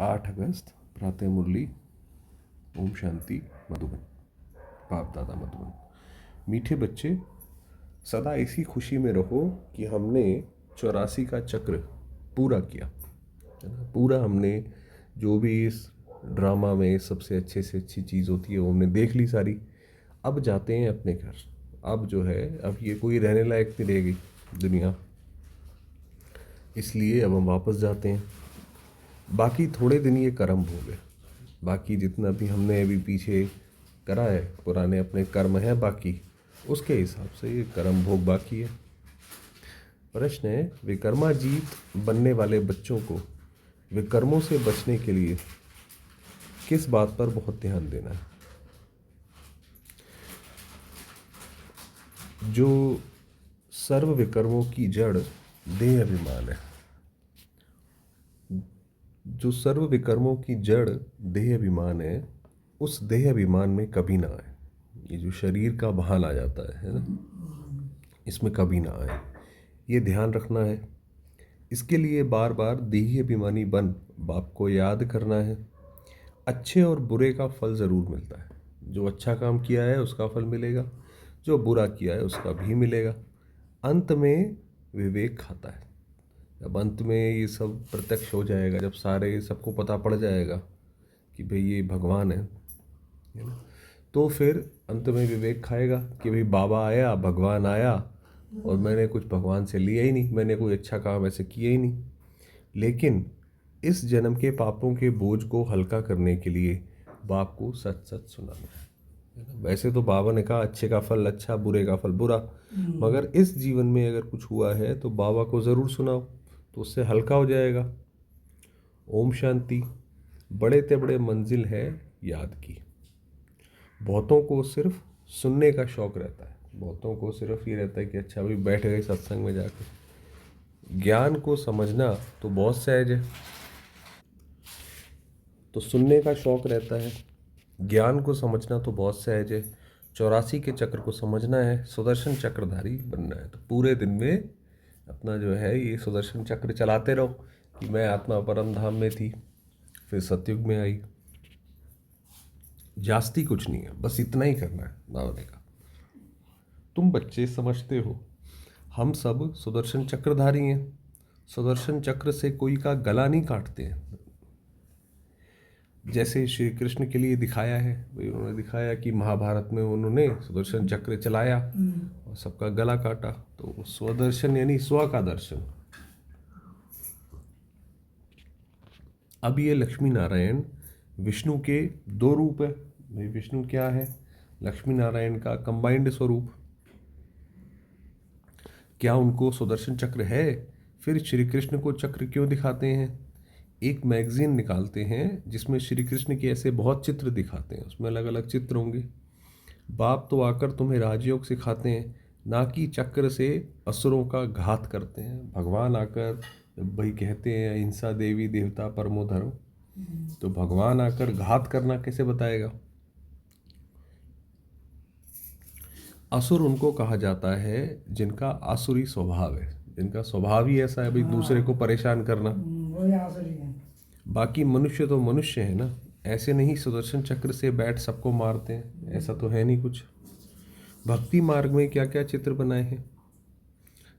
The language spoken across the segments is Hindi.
8 अगस्त, प्रातः मुरली। ओम शांति। मधुबन, बाप दादा मधुबन। मीठे बच्चे, सदा इसी खुशी में रहो कि हमने 84 का चक्र पूरा किया, है ना। पूरा हमने जो भी इस ड्रामा में सबसे अच्छे से अच्छी चीज़ होती है वो हमने देख ली सारी। अब जाते हैं अपने घर। अब जो है, अब ये कोई रहने लायक नहीं रहेगी दुनिया, इसलिए अब हम वापस जाते हैं। बाकी थोड़े दिन ये कर्म भोग है। बाकी जितना भी हमने अभी पीछे करा है, पुराने अपने कर्म हैं बाकी, उसके हिसाब से ये कर्म भोग बाकी है। प्रश्न है, विकर्माजीत बनने वाले बच्चों को विकर्मों से बचने के लिए किस बात पर बहुत ध्यान देना है? जो सर्व विकर्मों की जड़ देह अभिमान है, जो सर्व विकर्मों की जड़ देह अभिमान है, उस देह अभिमान में कभी ना आए। ये जो शरीर का भान आ जाता है ना, इसमें कभी ना आए, ये ध्यान रखना है। इसके लिए बार बार देही अभिमानी बन बाप को याद करना है। अच्छे और बुरे का फल ज़रूर मिलता है। जो अच्छा काम किया है उसका फल मिलेगा, जो बुरा किया है उसका भी मिलेगा। अंत में विवेक खाता है। जब अंत में ये सब प्रत्यक्ष हो जाएगा, जब सारे सबको पता पड़ जाएगा कि भाई ये भगवान है ना, तो फिर अंत में विवेक खाएगा कि भाई बाबा आया, भगवान आया, और मैंने कुछ भगवान से लिया ही नहीं, मैंने कोई अच्छा काम ऐसे किया ही नहीं। लेकिन इस जन्म के पापों के बोझ को हल्का करने के लिए बाप को सच सच सुनाना है ना। वैसे तो बाबा ने कहा अच्छे का फल अच्छा, बुरे का फल बुरा, मगर इस जीवन में अगर कुछ हुआ है तो बाबा को ज़रूर सुनाओ, तो उससे हल्का हो जाएगा। ओम शांति। बड़े ते बड़े मंजिल है याद की। बहुतों को सिर्फ सुनने का शौक रहता है। बहुतों को सिर्फ ये रहता है कि अच्छा अभी बैठ गए सत्संग में जाकर। ज्ञान को समझना तो बहुत सहज है, तो सुनने का शौक रहता है। ज्ञान को समझना तो बहुत सहज है। 84 के चक्र को समझना है, सुदर्शन चक्रधारी बनना है, तो पूरे दिन में अपना जो है ये सुदर्शन चक्र चलाते रहो कि मैं आत्मा परम धाम में थी, फिर सतयुग में आई। जास्ती कुछ नहीं है, बस इतना ही करना है बाबा ने कहा। तुम बच्चे समझते हो, हम सब सुदर्शन चक्रधारी हैं। सुदर्शन चक्र से कोई का गला नहीं काटते हैं। जैसे श्री कृष्ण के लिए दिखाया है, भाई उन्होंने दिखाया कि महाभारत में उन्होंने सुदर्शन चक्र चलाया और सबका गला काटा। तो स्वदर्शन यानी स्व का दर्शन। अब ये लक्ष्मी नारायण विष्णु के दो रूप है। भाई विष्णु क्या है? लक्ष्मी नारायण का कंबाइंड स्वरूप। क्या उनको सुदर्शन चक्र है? फिर श्री कृष्ण को चक्र क्यों दिखाते हैं? एक मैगजीन निकालते हैं जिसमें श्री कृष्ण के ऐसे बहुत चित्र दिखाते हैं, उसमें अलग अलग चित्र होंगे। बाप तो आकर तुम्हें राजयोग सिखाते हैं, ना कि चक्र से असुरों का घात करते हैं। भगवान आकर भाई कहते हैं अहिंसा देवी देवता परमो धर्म, तो भगवान आकर घात करना कैसे बताएगा? असुर उनको कहा जाता है जिनका आसुरी स्वभाव है, जिनका स्वभाव ही ऐसा है भाई दूसरे को परेशान करना। वही आसुरी है। बाकी मनुष्य तो मनुष्य है ना, ऐसे नहीं सुदर्शन चक्र से बैठ सबको मारते हैं, ऐसा तो है नहीं कुछ। भक्ति मार्ग में क्या क्या चित्र बनाए हैं,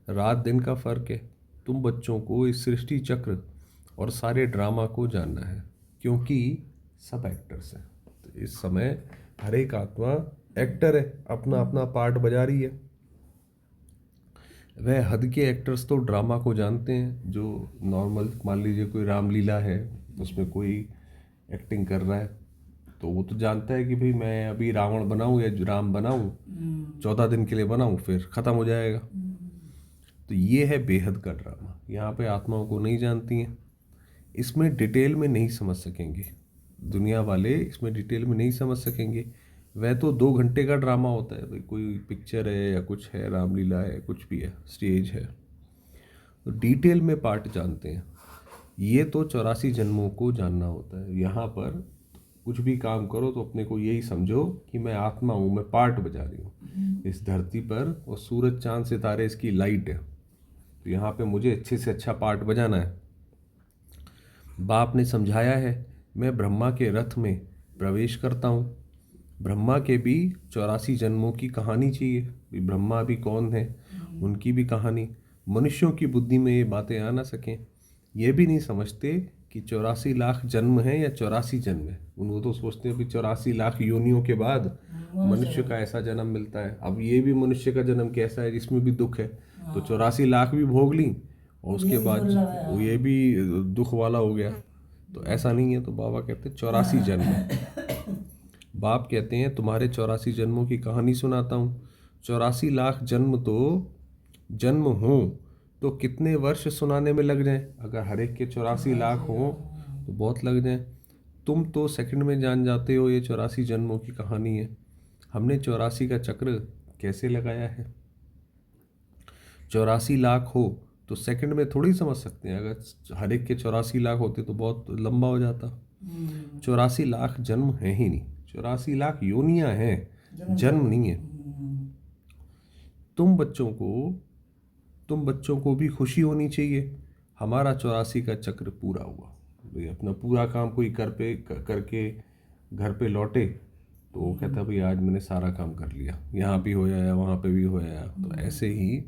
रात दिन का फर्क है। तुम बच्चों को इस सृष्टि चक्र और सारे ड्रामा को जानना है, क्योंकि सब एक्टर्स हैं। तो इस समय हर एक आत्मा एक्टर है, अपना अपना पार्ट बजा रही है। वह हद के एक्टर्स तो ड्रामा को जानते हैं, जो नॉर्मल मान लीजिए कोई रामलीला है, उसमें कोई एक्टिंग कर रहा है, तो वो तो जानता है कि भाई मैं अभी रावण बनाऊं या राम बनाऊं, 14 दिन के लिए बनाऊं, फिर ख़त्म हो जाएगा। तो ये है बेहद का ड्रामा। यहाँ पे आत्माओं को नहीं जानती हैं, इसमें डिटेल में नहीं समझ सकेंगे। दुनिया वाले इसमें डिटेल में नहीं समझ सकेंगे। वह तो 2 घंटे का ड्रामा होता है, भाई कोई पिक्चर है या कुछ है, रामलीला है, कुछ भी है, स्टेज है, तो डिटेल में पार्ट जानते हैं। ये तो 84 जन्मों को जानना होता है। यहाँ पर कुछ भी काम करो तो अपने को यही समझो कि मैं आत्मा हूँ, मैं पार्ट बजा रही हूँ इस धरती पर, और सूरज चांद सितारे इसकी लाइट है। तो यहाँ पे मुझे अच्छे से अच्छा पार्ट बजाना है। बाप ने समझाया है, मैं ब्रह्मा के रथ में प्रवेश करता हूँ। ब्रह्मा के भी 84 जन्मों की कहानी चाहिए, भी ब्रह्मा भी कौन है, उनकी भी कहानी। मनुष्यों की बुद्धि में ये बातें आ ना सकें। ये भी नहीं समझते कि 84 लाख जन्म है या 84 जन्म है। उनको तो सोचते हैं भी 84 लाख योनियों के बाद मनुष्य का ऐसा जन्म मिलता है। अब ये भी मनुष्य का जन्म कैसा है जिसमें भी दुख है, तो 84 लाख भी भोग ली और उसके बाद वो ये भी दुख वाला हो गया, तो ऐसा नहीं है। तो बाबा कहते हैं 84 जन्म है। बाप कहते हैं तुम्हारे 84 जन्मों की कहानी सुनाता हूँ। 84 लाख जन्म तो जन्म हो तो कितने वर्ष सुनाने में लग जाएं। अगर हर एक के 84 लाख हो तो बहुत लग जाएं। तुम तो सेकंड में जान जाते हो ये 84 जन्मों की कहानी है। हमने 84 का चक्र कैसे लगाया है। 84 लाख हो तो सेकंड में थोड़ी समझ सकते हैं। अगर हर एक के 84 लाख होते तो बहुत लंबा हो जाता। 84 लाख जन्म है ही नहीं, 84 लाख योनियां हैं, जन्म नहीं है। तुम बच्चों को भी खुशी होनी चाहिए। हमारा 84 का चक्र पूरा हुआ। भाई अपना पूरा काम कोई करके घर पे लौटे तो वो कहता भाई आज मैंने सारा काम कर लिया, यहाँ भी हो आया वहाँ पे भी हो आया, तो ऐसे ही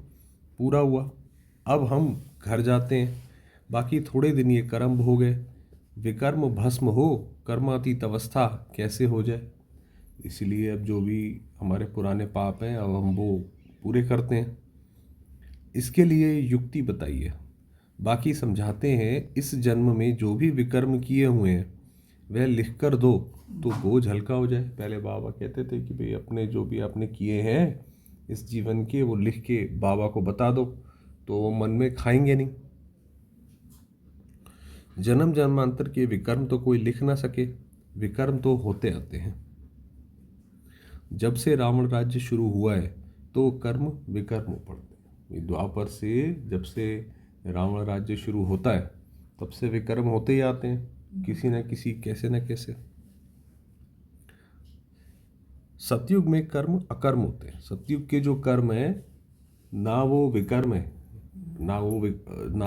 पूरा हुआ। अब हम घर जाते हैं। बाकी थोड़े दिन ये कर्म हो गए। विकर्म भस्म हो, कर्मातीत अवस्था कैसे हो जाए। इसलिए अब जो भी हमारे पुराने पाप हैं अब हम वो पूरे करते हैं। इसके लिए युक्ति बताइए। बाकी समझाते हैं इस जन्म में जो भी विकर्म किए हुए हैं वह लिख कर दो तो बोझ हल्का हो जाए। पहले बाबा कहते थे कि भाई अपने जो भी आपने किए हैं इस जीवन के वो लिख के बाबा को बता दो तो वो मन में खाएंगे नहीं। जन्म जन्मांतर के विकर्म तो कोई लिख ना सके, विकर्म तो होते आते हैं। जब से रावण राज्य शुरू हुआ है तो कर्म विकर्म पड़ते हैं। द्वापर से जब से रावण राज्य शुरू होता है तब से विकर्म होते ही आते हैं, किसी न किसी कैसे न कैसे। सतयुग में कर्म अकर्म होते हैं। सतयुग के जो कर्म है ना वो विकर्म है, ना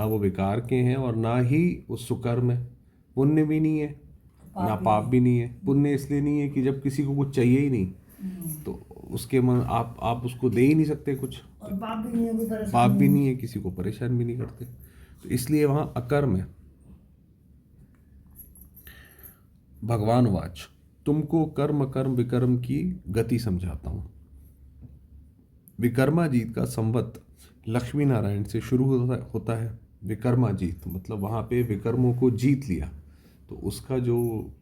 वो विकार के हैं और ना ही वो सुकर्म है। पुण्य भी नहीं है ना पाप भी नहीं है। पुण्य इसलिए नहीं है कि जब किसी को कुछ चाहिए ही नहीं तो उसके मन आप उसको दे ही नहीं सकते कुछ, और पाप भी नहीं है, किसी को परेशान भी नहीं करते, तो इसलिए वहां अकर्म है। भगवान वाच तुमको कर्म कर्म विकर्म की गति समझाता हूं। विकर्माजीत का संवत लक्ष्मी नारायण से शुरू होता है। विकर्माजीत मतलब वहाँ पे विकर्मों को जीत लिया, तो उसका जो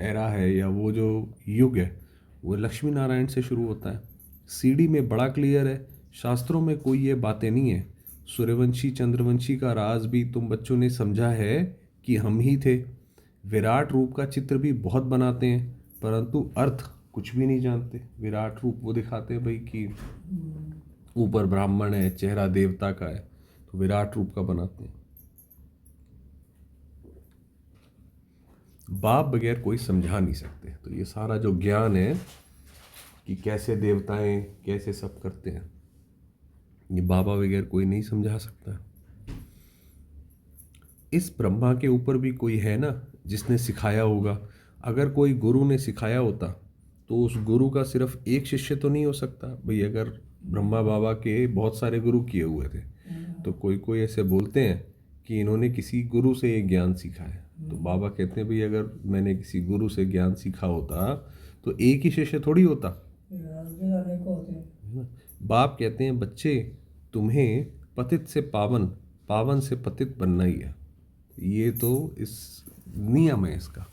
एरा है या वो जो युग है वो लक्ष्मी नारायण से शुरू होता है। सीडी में बड़ा क्लियर है, शास्त्रों में कोई ये बातें नहीं है। सूर्यवंशी चंद्रवंशी का राज भी तुम बच्चों ने समझा है कि हम ही थे। विराट रूप का चित्र भी बहुत बनाते हैं परंतु अर्थ कुछ भी नहीं जानते। विराट रूप वो दिखाते हैं भाई कि ऊपर ब्राह्मण है, चेहरा देवता का है, तो विराट रूप का बनाते हैं। बाप बगैर कोई समझा नहीं सकते। तो ये सारा जो ज्ञान है कि कैसे देवताएं कैसे सब करते हैं, ये बाबा बगैर कोई नहीं समझा सकता। इस ब्रह्मा के ऊपर भी कोई है ना जिसने सिखाया होगा। अगर कोई गुरु ने सिखाया होता तो उस गुरु का सिर्फ एक शिष्य तो नहीं हो सकता भाई। अगर ब्रह्मा बाबा के बहुत सारे गुरु किए हुए थे तो कोई कोई ऐसे बोलते हैं कि इन्होंने किसी गुरु से ये ज्ञान सीखा है। तो बाबा कहते हैं भाई अगर मैंने किसी गुरु से ज्ञान सीखा होता तो एक ही शिष्य थोड़ी होता। बाप कहते हैं बच्चे तुम्हें पतित से पावन, पावन से पतित बनना ही है। ये तो इस नियम है इसका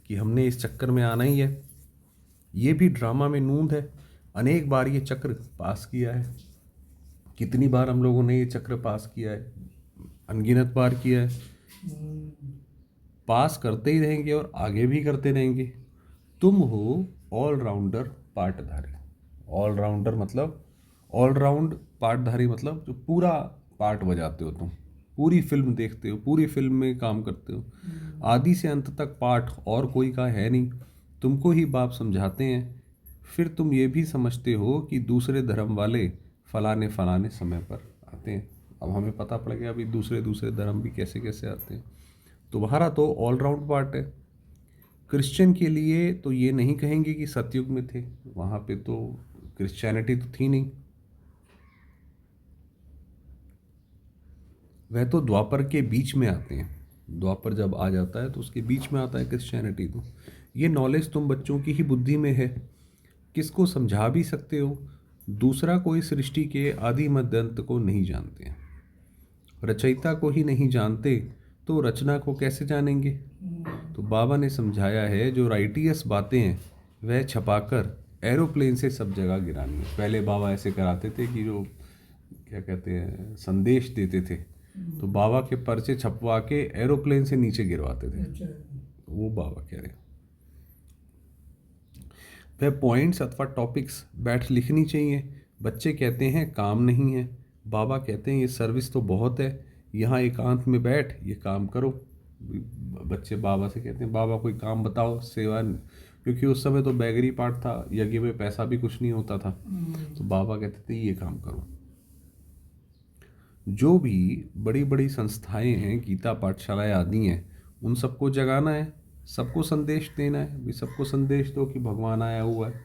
कि हमने इस चक्कर में आना ही है। ये भी ड्रामा में नूंद है। अनेक बार ये चक्र पास किया है। कितनी बार हम लोगों ने ये चक्र पास किया है, अनगिनत बार किया है। पास करते ही रहेंगे और आगे भी करते रहेंगे। तुम हो ऑलराउंडर पार्टधारी। ऑलराउंडर मतलब ऑलराउंड पार्टधारी मतलब जो पूरा पार्ट बजाते हो तुम, पूरी फिल्म देखते हो, पूरी फिल्म में काम करते हो। आदि से अंत तक पाठ और कोई का है नहीं, तुमको ही बाप समझाते हैं। फिर तुम ये भी समझते हो कि दूसरे धर्म वाले फलाने फलाने समय पर आते हैं। अब हमें पता पड़ गया अभी दूसरे धर्म भी कैसे कैसे आते हैं। तुम्हारा तो ऑलराउंड पार्ट है। क्रिश्चियन के लिए तो ये नहीं कहेंगे कि सतयुग में थे, वहाँ पे तो क्रिश्चियनिटी तो थी नहीं, वह तो द्वापर के बीच में आते हैं। द्वापर जब आ जाता है तो उसके बीच में आता है क्रिश्चियनिटी। तो ये नॉलेज तुम बच्चों की ही बुद्धि में है, किसको समझा भी सकते हो। दूसरा कोई सृष्टि के आदि मध्य अंत को नहीं जानते हैं, रचयिता को ही नहीं जानते तो रचना को कैसे जानेंगे। तो बाबा ने समझाया है जो राइटियस बातें हैं वह छपाकर एरोप्लेन से सब जगह गिरानी है। पहले बाबा ऐसे कराते थे कि जो क्या कहते हैं संदेश देते थे, तो बाबा के पर्चे छपवा के एरोप्लेन से नीचे गिरवाते थे। वो बाबा कह रहे हैं वह पॉइंट्स अथवा टॉपिक्स बैठ लिखनी चाहिए। बच्चे कहते हैं काम नहीं है, बाबा कहते हैं ये सर्विस तो बहुत है, यहाँ एकांत में बैठ ये काम करो। बच्चे बाबा से कहते हैं बाबा कोई काम बताओ, सेवा, क्योंकि उस समय तो बैगरी पार्ट था, यज्ञ में पैसा भी कुछ नहीं होता था। तो बाबा कहते थे ये काम करो। जो भी बड़ी बड़ी संस्थाएं हैं, गीता पाठशालाएं आदि हैं, उन सबको जगाना है, सबको संदेश देना है, भी सबको संदेश दो कि भगवान आया हुआ है।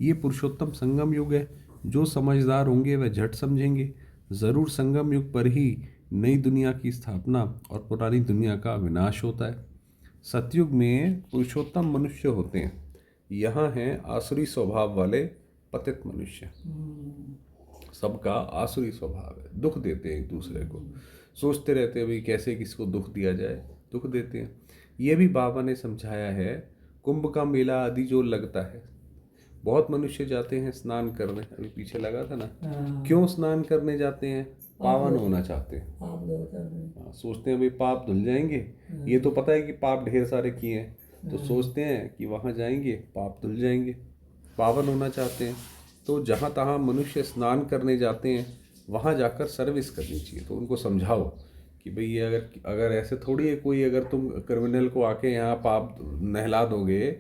ये पुरुषोत्तम संगम युग है, जो समझदार होंगे वह झट समझेंगे। ज़रूर संगम युग पर ही नई दुनिया की स्थापना और पुरानी दुनिया का विनाश होता है। सतयुग में पुरुषोत्तम मनुष्य होते हैं, यहाँ हैं आसुरी स्वभाव वाले पतित मनुष्य। सबका आसुरी स्वभाव है, दुख देते हैं एक दूसरे को, सोचते रहते हैं भाई कैसे किसको दुख दिया जाए, दुख देते हैं। ये भी बाबा ने समझाया है। कुंभ का मेला आदि जो लगता है, बहुत मनुष्य जाते हैं स्नान करने, अभी पीछे लगा था ना, क्यों स्नान करने जाते हैं? पावन होना चाहते हैं। सोचते हैं भाई पाप धुल जाएंगे, ये तो पता है कि पाप ढेर सारे किए हैं, तो सोचते हैं कि वहाँ जाएंगे पाप धुल जाएंगे, पावन होना चाहते हैं। तो जहाँ तहाँ मनुष्य स्नान करने जाते हैं, वहाँ जाकर सर्विस करनी चाहिए। तो उनको समझाओ कि भाई ये अगर ऐसे थोड़ी है कोई, अगर तुम क्रिमिनल को आके यहाँ पाप नहला दोगे,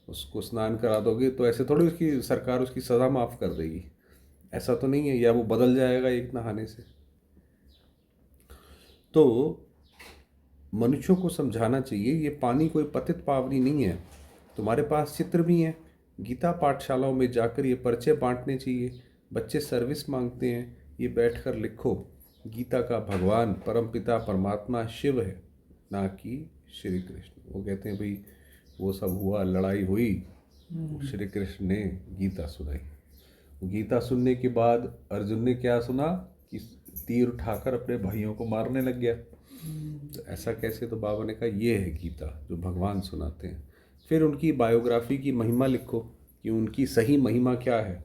उसको स्नान करा दोगे, तो ऐसे थोड़ी उसकी सरकार उसकी सज़ा माफ़ कर देगी, ऐसा तो नहीं है, या वो बदल जाएगा एक नहाने से। तो मनुष्यों को समझाना चाहिए ये पानी कोई पतित पावनी नहीं है, तुम्हारे पास चित्र भी हैं। गीता पाठशालाओं में जाकर ये पर्चे बांटने चाहिए। बच्चे सर्विस मांगते हैं, ये बैठकर लिखो गीता का भगवान परमपिता परमात्मा शिव है, ना कि श्री कृष्ण। वो कहते हैं भाई वो सब हुआ, लड़ाई हुई, श्री कृष्ण ने गीता सुनाई। गीता सुनने के बाद अर्जुन ने क्या सुना कि तीर उठाकर अपने भाइयों को मारने लग गया। तो ऐसा कैसे? तो बाबा ने कहा ये है गीता जो भगवान सुनाते हैं। फिर उनकी बायोग्राफी की महिमा लिखो कि उनकी सही महिमा क्या है।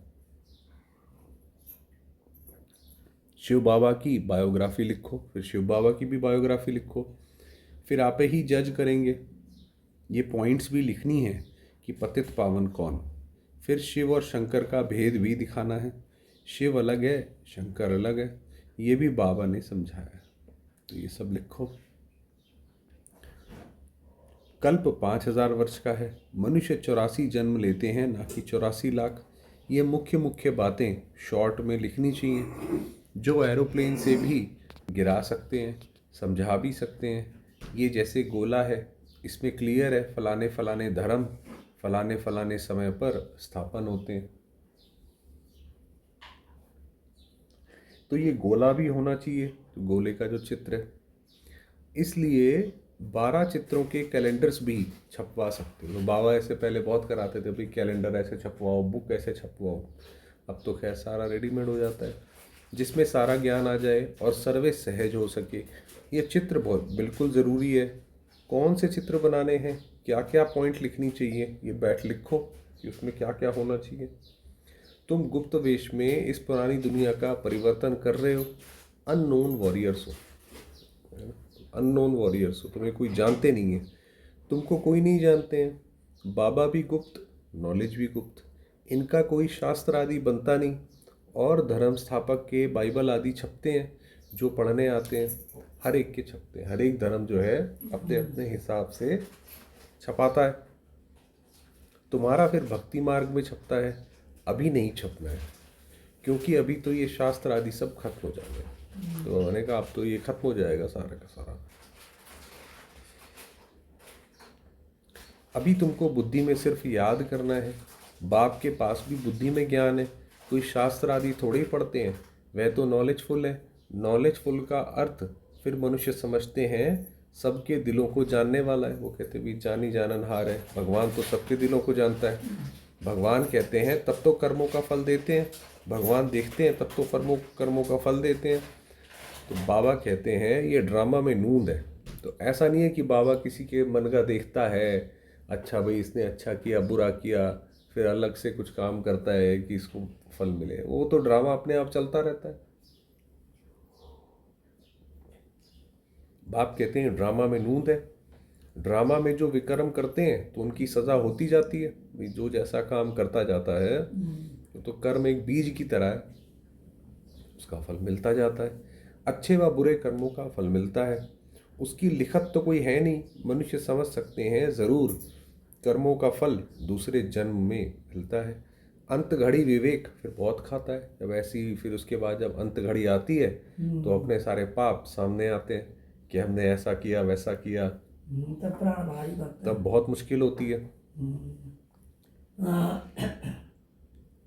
शिव बाबा की बायोग्राफी लिखो, फिर शिव बाबा की भी बायोग्राफी लिखो, फिर आप ही जज करेंगे। ये पॉइंट्स भी लिखनी है कि पतित पावन कौन। फिर शिव और शंकर का भेद भी दिखाना है, शिव अलग है शंकर अलग है, ये भी बाबा ने समझाया। तो ये सब लिखो। कल्प 5000 वर्ष का है, मनुष्य 84 जन्म लेते हैं, ना कि 84 लाख। ये मुख्य मुख्य बातें शॉर्ट में लिखनी चाहिए, जो एरोप्लेन से भी गिरा सकते हैं, समझा भी सकते हैं। ये जैसे गोला है, इसमें क्लियर है फलाने फलाने धर्म फलाने फलाने समय पर स्थापन होते हैं। तो ये गोला भी होना चाहिए, तो गोले का जो चित्र है, इसलिए 12 चित्रों के कैलेंडर्स भी छपवा सकते हो। तो बाबा ऐसे पहले बहुत कराते थे भाई कैलेंडर ऐसे छपवाओ, बुक ऐसे छपवाओ। अब तो खैर सारा रेडीमेड हो जाता है, जिसमें सारा ज्ञान आ जाए और सर्विस सहज हो सके। ये चित्र बहुत बिल्कुल ज़रूरी है। कौन से चित्र बनाने हैं, क्या क्या पॉइंट लिखनी चाहिए, ये बैठ लिखो कि उसमें क्या क्या होना चाहिए। तुम गुप्त वेश में इस पुरानी दुनिया का परिवर्तन कर रहे हो, अननोन वॉरियर्स हो, अननोन वॉरियर्स हो, तुम्हें कोई जानते नहीं है, तुमको कोई नहीं जानते हैं। बाबा भी गुप्त, नॉलेज भी गुप्त, इनका कोई शास्त्र आदि बनता नहीं। और धर्म स्थापक के बाइबल आदि छपते हैं, जो पढ़ने आते हैं हर एक के छपते हैं। हर एक धर्म जो है अपने अपने हिसाब से छपाता है। तुम्हारा फिर भक्ति मार्ग में छपता है, अभी नहीं छपना है, क्योंकि अभी तो ये शास्त्र आदि सब खत्म हो जाएंगे। तो मैंने कहा अब तो ये खत्म हो जाएगा सारा का सारा। अभी तुमको बुद्धि में सिर्फ याद करना है। बाप के पास भी बुद्धि में ज्ञान है, कोई शास्त्र आदि थोड़े ही पढ़ते हैं, वह तो नॉलेजफुल है। नॉलेजफुल का अर्थ फिर मनुष्य समझते हैं सबके दिलों को जानने वाला है। वो कहते भी जानी जाननहार है, भगवान तो सबके दिलों को जानता है। भगवान कहते हैं तब तो कर्मों का फल देते हैं, भगवान देखते हैं तब तो कर्मों का फल देते हैं। तो बाबा कहते हैं ये ड्रामा में नूंद है। तो ऐसा नहीं है कि बाबा किसी के मन का देखता है, अच्छा भाई इसने अच्छा किया बुरा किया, फिर अलग से कुछ काम करता है कि इसको फल मिले। वो तो ड्रामा अपने आप चलता रहता है। बाप कहते हैं ड्रामा में नूंद है। ड्रामा में जो विक्रम करते हैं तो उनकी सजा होती जाती है। भाई जो जैसा काम करता जाता है तो कर्म एक बीज की तरह है, उसका फल मिलता जाता है। अच्छे व बुरे कर्मों का फल मिलता है। उसकी लिखत तो कोई है नहीं, मनुष्य समझ सकते हैं ज़रूर कर्मों का फल दूसरे जन्म में मिलता है। अंत घड़ी विवेक फिर बहुत खाता है। जब ऐसी फिर उसके बाद जब अंत घड़ी आती है तो अपने सारे पाप सामने आते हैं कि हमने ऐसा किया वैसा किया, तब प्राण भारी करते तब बहुत मुश्किल होती है।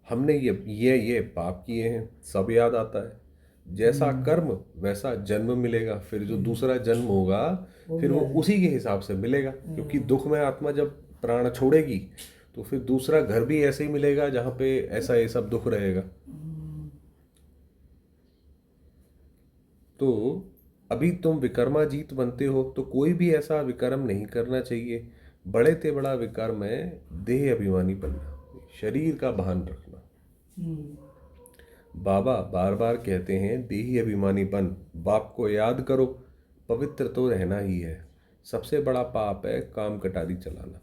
हमने ये पाप किए हैं सब याद आता है। जैसा कर्म वैसा जन्म मिलेगा, फिर जो दूसरा जन्म होगा फिर वो उसी के हिसाब से मिलेगा। क्योंकि दुख में आत्मा जब प्राण छोड़ेगी तो फिर दूसरा घर भी ऐसे ही मिलेगा जहाँ पे ऐसा ये सब दुख रहेगा। तो अभी तुम विकर्माजीत बनते हो तो कोई भी ऐसा विकर्म नहीं करना चाहिए। बड़े ते बड़ा विकर्म है देह अभिमानी बनना, शरीर का भान रखना। बाबा बार बार कहते हैं देही अभिमानी बन, बाप को याद करो, पवित्र तो रहना ही है। सबसे बड़ा पाप है काम कटारी चलाना,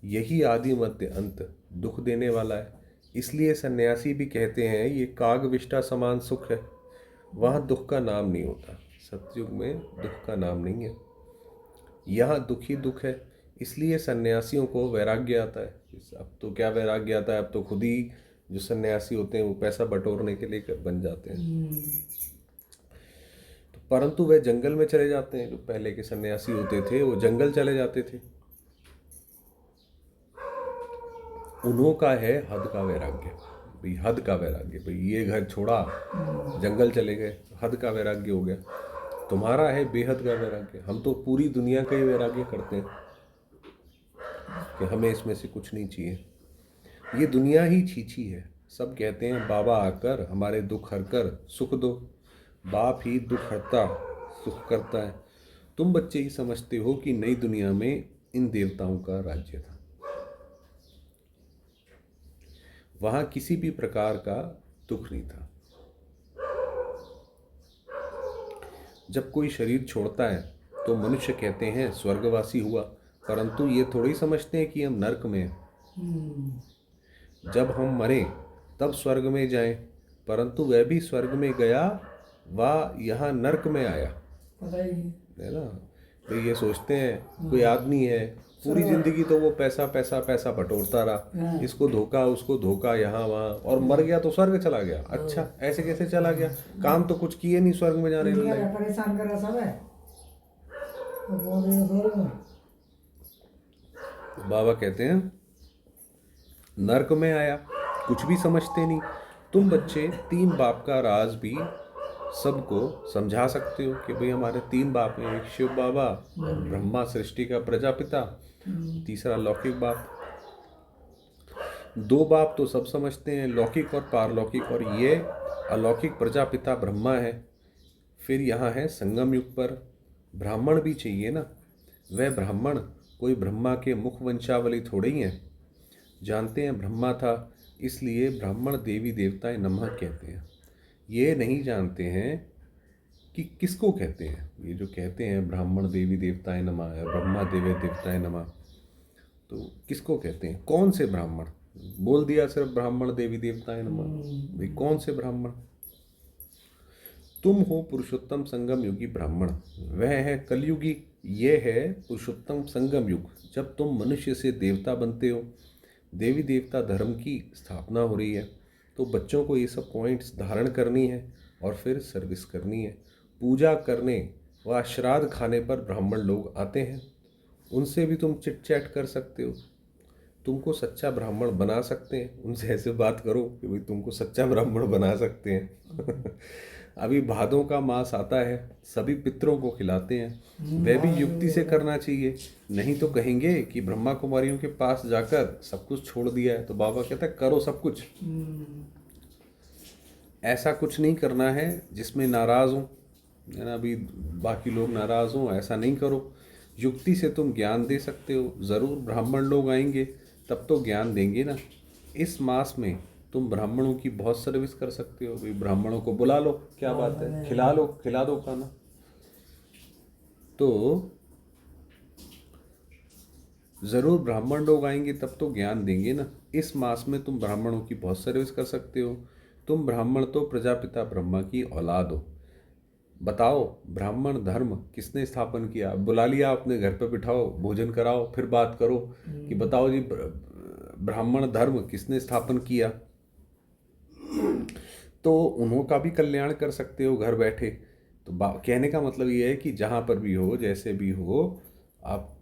यही आदि मध्य अंत दुख देने वाला है। इसलिए सन्यासी भी कहते हैं ये काग विष्ठा समान सुख है, वहाँ दुख का नाम नहीं होता। सतयुग में दुख का नाम नहीं है, यहाँ दुख ही दुख है। इसलिए सन्यासियों को वैराग्य आता है। अब तो क्या वैराग्य आता है, अब तो खुद ही जो सन्यासी होते हैं वो पैसा बटोरने के लिए बन जाते हैं। तो परंतु वे जंगल में चले जाते हैं। जो पहले के सन्यासी होते थे वो जंगल चले जाते थे। उन्हों का है हद का वैराग्य। भाई हद का वैराग्य, भाई ये घर छोड़ा जंगल चले गए, हद का वैराग्य हो गया। तुम्हारा है बेहद का वैराग्य। हम तो पूरी दुनिया का ही वैराग्य करते हैं कि हमें इसमें से कुछ नहीं चाहिए। ये दुनिया ही छीछी है। सब कहते हैं बाबा आकर हमारे दुख हर कर सुख दो। बाप ही दुख हरता सुख करता है। तुम बच्चे ही समझते हो कि नई दुनिया में इन देवताओं का राज्य था। वहाँ किसी भी प्रकार का दुख नहीं था। जब कोई शरीर छोड़ता है तो मनुष्य कहते हैं स्वर्गवासी हुआ, परंतु ये थोड़ी समझते हैं कि हम नरक में हैं। जब हम मरें तब स्वर्ग में जाएं, परंतु वह भी स्वर्ग में गया वह यहाँ नरक में आया। पता ही नहीं है ना। तो ये सोचते हैं कोई आदमी है पूरी जिंदगी तो वो पैसा पैसा पैसा बटोरता रहा, इसको धोखा उसको धोखा यहाँ वहाँ, और मर गया तो स्वर्ग चला गया। अच्छा ऐसे कैसे चला गया, काम तो कुछ किए नहीं स्वर्ग में जाने लगे। परेशान करा सब है तो बोल रहे हो स्वर्ग में। बाबा कहते हैं नरक में आया, कुछ भी समझते नहीं। तुम बच्चे तीन बाप का राज भी सबको समझा सकते हो कि भाई हमारे तीन बाप हैं, एक शिव बाबा और ब्रह्मा सृष्टि का प्रजापिता, तीसरा लौकिक बाप। दो बाप तो सब समझते हैं, लौकिक और पारलौकिक, और ये अलौकिक प्रजापिता ब्रह्मा है। फिर यहाँ है संगम युग पर ब्राह्मण भी चाहिए ना। वह ब्राह्मण कोई ब्रह्मा के मुख वंशावली थोड़े ही हैं। जानते हैं ब्रह्मा था इसलिए ब्राह्मण देवी देवताएं नमः कहते हैं। ये नहीं जानते हैं कि किसको कहते हैं। ये जो कहते हैं ब्राह्मण देवी देवताएं नमः या ब्रह्मा देवी देवताएं नमः, तो किसको कहते हैं, कौन से ब्राह्मण। बोल दिया सिर्फ ब्राह्मण देवी देवताएं नमः, भाई कौन से ब्राह्मण। तुम हो पुरुषोत्तम संगम युगी ब्राह्मण, वह है कलयुगी, ये है पुरुषोत्तम संगम युग। जब तुम मनुष्य से देवता बनते हो, देवी देवता धर्म की स्थापना हो रही है, तो बच्चों को ये सब पॉइंट्स धारण करनी है और फिर सर्विस करनी है। पूजा करने व श्राद्ध खाने पर ब्राह्मण लोग आते हैं। उनसे भी तुम चिट चैट कर सकते हो। तुमको सच्चा ब्राह्मण बना सकते हैं, उनसे ऐसे बात करो कि भाई तुमको सच्चा ब्राह्मण बना सकते हैं। अभी भादों का मास आता है, सभी पितरों को खिलाते हैं, वह भी युक्ति से करना चाहिए। नहीं तो कहेंगे कि ब्रह्मा कुमारियों के पास जाकर सब कुछ छोड़ दिया है। तो बाबा कहता है करो सब कुछ। ऐसा कुछ नहीं करना है जिसमें नाराज़ हो, है ना, अभी बाकी लोग नाराज़ हों, ऐसा नहीं करो। युक्ति से तुम ज्ञान दे सकते हो। ज़रूर ब्राह्मण लोग आएंगे तब तो ज्ञान देंगे ना। इस मास में तुम ब्राह्मणों की बहुत सर्विस कर सकते हो। भाई ब्राह्मणों को बुला लो, क्या बात है, खिला लो, खिला दो खाना। तो ज़रूर ब्राह्मण लोग आएंगे तब तो ज्ञान देंगे ना। इस मास में तुम ब्राह्मणों की बहुत सर्विस कर सकते हो। तुम ब्राह्मण तो प्रजापिता ब्रह्मा की औलाद हो। बताओ ब्राह्मण धर्म किसने स्थापन किया? बुला लिया अपने घर पे, बिठाओ, भोजन कराओ, फिर बात करो कि बताओ जी ब्राह्मण धर्म किसने स्थापन किया। तो उन्हों का भी कल्याण कर सकते हो घर बैठे। तो कहने का मतलब ये है कि जहाँ पर भी हो, जैसे भी हो, आप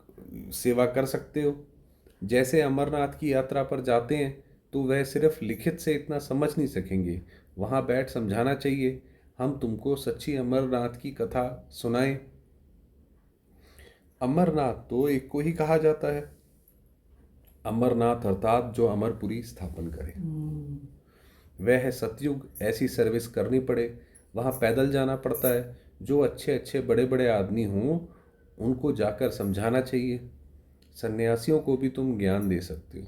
सेवा कर सकते हो। जैसे अमरनाथ की यात्रा पर जाते हैं तो वह सिर्फ लिखित से इतना समझ नहीं सकेंगे, वहाँ बैठ समझाना चाहिए। हम तुमको सच्ची अमरनाथ की कथा सुनाएं। अमरनाथ तो एक को ही कहा जाता है, अमरनाथ अर्थात जो अमरपुरी स्थापन करे। वह है सतयुग। ऐसी सर्विस करनी पड़े, वहाँ पैदल जाना पड़ता है। जो अच्छे अच्छे बड़े बड़े आदमी हों उनको जाकर समझाना चाहिए। सन्यासियों को भी तुम ज्ञान दे सकते हो।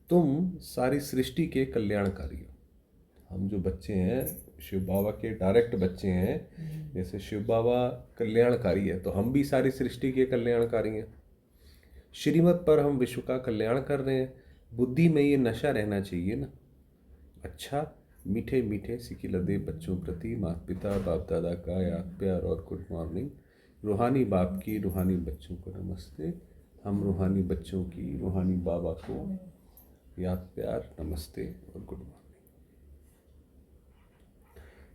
तुम सारी सृष्टि के कल्याणकारी हो। हम जो बच्चे हैं शिव बाबा के डायरेक्ट बच्चे हैं, जैसे शिव बाबा कल्याणकारी है तो हम भी सारी सृष्टि के कल्याणकारी हैं। श्रीमत पर हम विश्व का कल्याण कर रहे हैं। बुद्धि में ये नशा रहना चाहिए ना। अच्छा, मीठे मीठे सिकी लदे बच्चों प्रति माता पिता बाप दादा का याद प्यार और गुड मॉर्निंग। रूहानी बाप की रूहानी बच्चों को नमस्ते। हम रूहानी बच्चों की रूहानी बाबा को याद प्यार नमस्ते और गुड मॉर्निंग।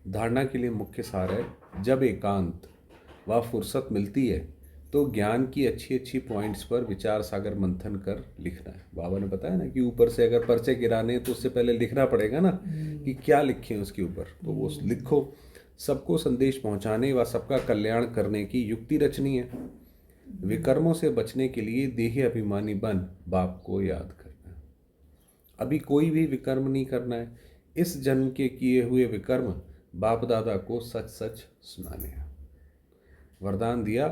धारणा के लिए मुख्य सार है, जब एकांत व फुर्सत मिलती है तो ज्ञान की अच्छी अच्छी पॉइंट्स पर विचार सागर मंथन कर लिखना है। बाबा ने बताया ना कि ऊपर से अगर पर्चे गिराने हैं तो उससे पहले लिखना पड़ेगा ना कि क्या लिखें उसके ऊपर, तो वो लिखो। सबको संदेश पहुंचाने व सबका कल्याण करने की युक्ति रचनी है। विकर्मों से बचने के लिए देही अभिमानी बन बाप को याद करना है। अभी कोई भी विकर्म नहीं करना है। इस जन्म के किए हुए विकर्म बाप दादा को सच सच सुनाने हैं। वरदान दिया,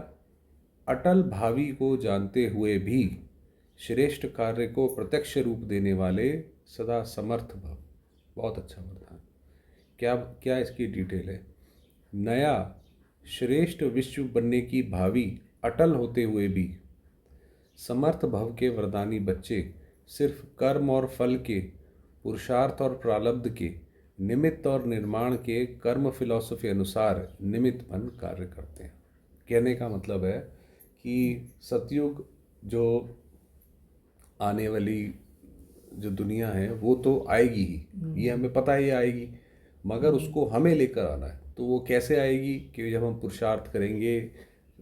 अटल भावी को जानते हुए भी श्रेष्ठ कार्य को प्रत्यक्ष रूप देने वाले सदा समर्थ भव। बहुत अच्छा वरदान। क्या क्या इसकी डिटेल है? नया श्रेष्ठ विश्व बनने की भावी अटल होते हुए भी समर्थ भव के वरदानी बच्चे सिर्फ कर्म और फल के, पुरुषार्थ और प्रारब्ध के, निमित्त और निर्माण के कर्म फिलॉसफी अनुसार निमित्त बन कार्य करते हैं। कहने का मतलब है कि सतयुग जो आने वाली जो दुनिया है वो तो आएगी ही, ये हमें पता ही आएगी, मगर उसको हमें लेकर आना है। तो वो कैसे आएगी कि जब हम पुरुषार्थ करेंगे,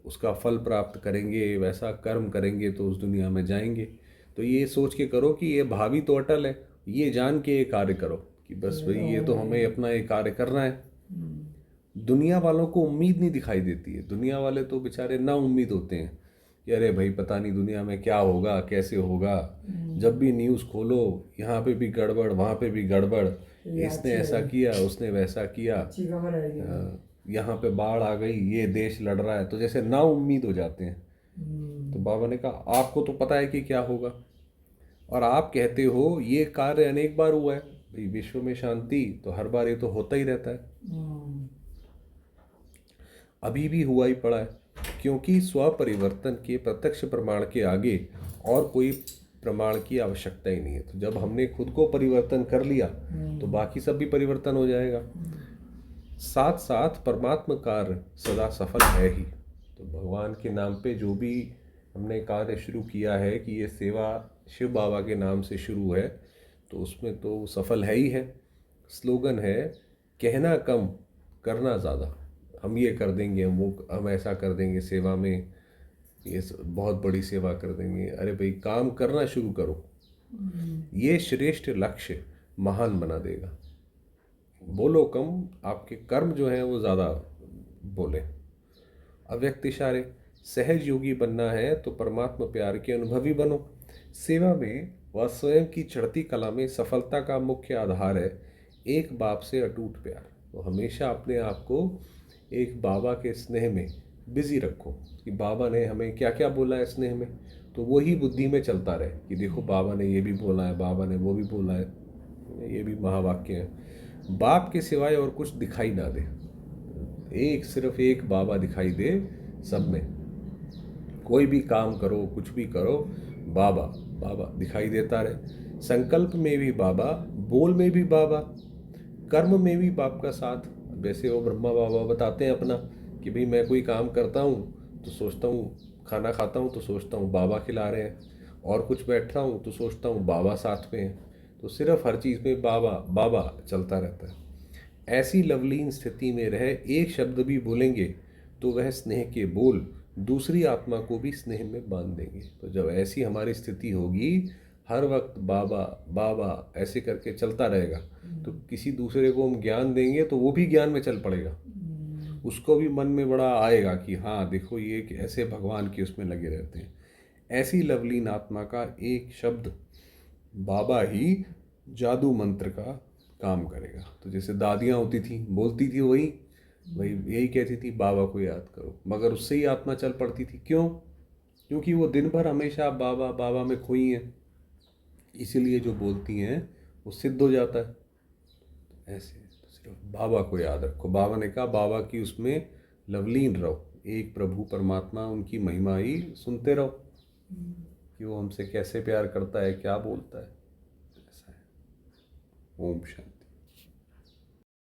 उसका फल प्राप्त करेंगे, वैसा कर्म करेंगे तो उस दुनिया में जाएंगे। तो ये सोच के करो कि ये भावी तो अटल है, ये जान के ये कार्य करो कि बस भाई ये तो हमें अपना ये कार्य करना है। दुनिया वालों को उम्मीद नहीं दिखाई देती है। दुनिया वाले तो बेचारे ना उम्मीद होते हैं कि अरे भाई पता नहीं दुनिया में क्या होगा, कैसे होगा। जब भी न्यूज़ खोलो यहाँ पे भी गड़बड़, वहाँ पे भी गड़बड़, इसने ऐसा किया, उसने वैसा किया, यहाँ पे बाढ़ आ गई, ये देश लड़ रहा है, तो जैसे ना उम्मीद हो जाते हैं। तो बाबा ने कहा आपको तो पता है कि क्या होगा, और आप कहते हो ये कार्य अनेक बार हुआ है। भाई विश्व में शांति तो हर बार ये तो होता ही रहता है, अभी भी हुआ ही पड़ा है। क्योंकि स्वपरिवर्तन के प्रत्यक्ष प्रमाण के आगे और कोई प्रमाण की आवश्यकता ही नहीं है। तो जब हमने खुद को परिवर्तन कर लिया तो बाकी सब भी परिवर्तन हो जाएगा। साथ साथ परमात्मा कार्य सदा सफल है ही। तो भगवान के नाम पे जो भी हमने कार्य शुरू किया है कि ये सेवा शिव बाबा के नाम से शुरू है, तो उसमें तो सफल है ही है। स्लोगन है, कहना कम करना ज़्यादा। हम ये कर देंगे, हम ऐसा कर देंगे सेवा में, बहुत बड़ी सेवा कर देंगे, अरे भाई काम करना शुरू करो, ये श्रेष्ठ लक्ष्य महान बना देगा। बोलो कम, आपके कर्म जो हैं वो ज़्यादा बोले। अव्यक्त इशारे, सहज योगी बनना है तो परमात्मा प्यार के अनुभवी बनो। सेवा में व स्वयं की चढ़ती कला में सफलता का मुख्य आधार है एक बाप से अटूट प्यार। तो हमेशा अपने आप को एक बाबा के स्नेह में बिजी रखो कि बाबा ने हमें क्या क्या बोला है स्नेह में, तो वही बुद्धि में चलता रहे कि देखो बाबा ने ये भी बोला है, बाबा ने वो भी बोला है, ये भी महावाक्य है। बाप के सिवाय और कुछ दिखाई ना दे, एक सिर्फ एक बाबा दिखाई दे सब में। कोई भी काम करो, कुछ भी करो, बाबा बाबा दिखाई देता रहे। संकल्प में भी बाबा, बोल में भी बाबा, कर्म में भी बाप का साथ। वैसे वो ब्रह्मा बाबा बताते हैं अपना कि भाई मैं कोई काम करता हूँ तो सोचता हूँ, खाना खाता हूँ तो सोचता हूँ बाबा खिला रहे हैं, और कुछ बैठता हूँ तो सोचता हूँ बाबा साथ में है। तो सिर्फ हर चीज़ में बाबा बाबा चलता रहता है। ऐसी लवलीन स्थिति में रहे, एक शब्द भी बोलेंगे तो वह स्नेह के बोल दूसरी आत्मा को भी स्नेह में बांध देंगे। तो जब ऐसी हमारी स्थिति होगी, हर वक्त बाबा बाबा ऐसे करके चलता रहेगा, तो किसी दूसरे को हम ज्ञान देंगे तो वो भी ज्ञान में चल पड़ेगा, उसको भी मन में बड़ा आएगा कि हाँ देखो ये ऐसे भगवान के उसमें लगे रहते हैं। ऐसी लवलीन आत्मा का एक शब्द बाबा ही जादू मंत्र का काम करेगा। तो जैसे दादियाँ होती थी, बोलती थी वही वही यही कहती थी बाबा को याद करो, मगर उससे ही आत्मा चल पड़ती थी। क्यों? क्योंकि वो दिन भर हमेशा बाबा बाबा में खोई हैं, इसीलिए जो बोलती हैं वो सिद्ध हो जाता है। ऐसे तो सिर्फ बाबा को याद रखो। बाबा ने कहा बाबा की उसमें लवलीन रहो, एक प्रभु परमात्मा उनकी महिमा ही सुनते रहो कि वो हमसे कैसे प्यार करता है, क्या बोलता है। ऐसा है। ओम शांति।